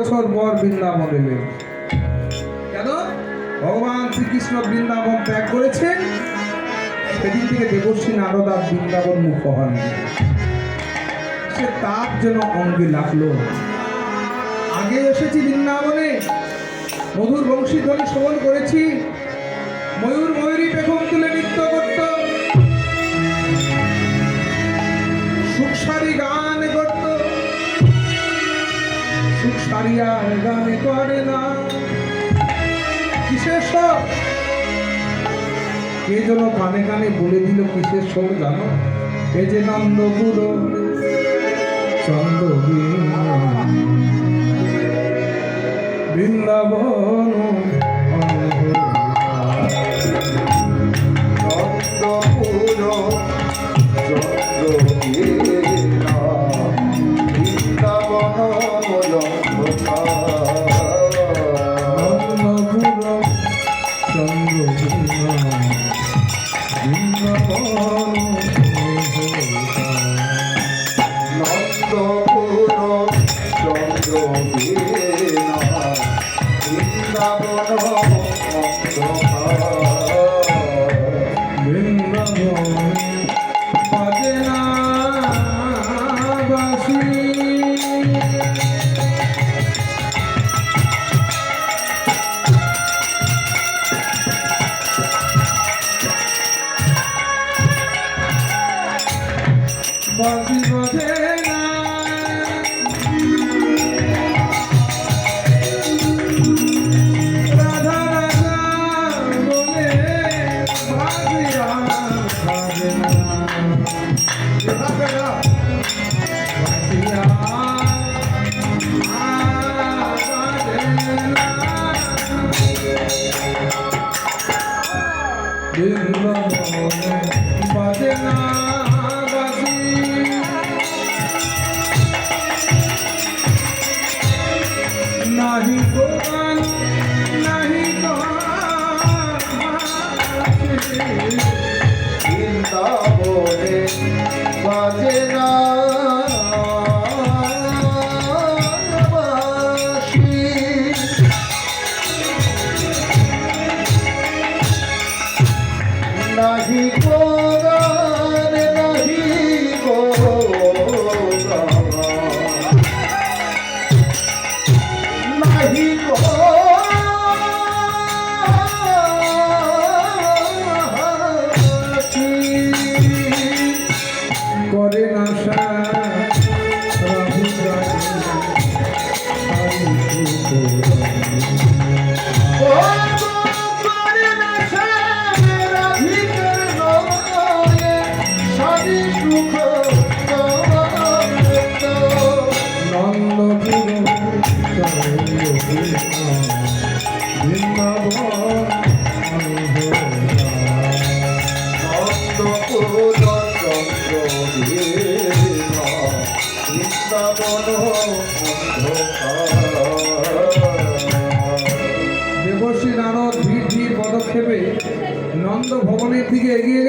বছর পর বৃন্দাবন এলেন। কেন? ভগবান শ্রীকৃষ্ণ বৃন্দাবন ত্যাগ করেছেন, সেদিন থেকে দেবশ্রী নারদ আর বৃন্দাবন মুখ হন। সে তার যেন অঙ্গে লাগলো। আগে এসেছি বৃন্দাবনে, মধুর বংশীধ্বনি শ্রবণ করেছি, ময়ূর ময়ূরী পেখম তুলে নৃত্য করত, সুখসারি গান করত। সুখসারিয়ার গানে করে না কিসের সব? কে যেন কানে কানে বলে দিল কিসের সব জানো? এ যে নন্দপুর চন্দ্র বৃন্দাবন দেবশ্রী নারদ ধীর ধীর পদক্ষেপে নন্দ ভবনের দিকে এগিয়ে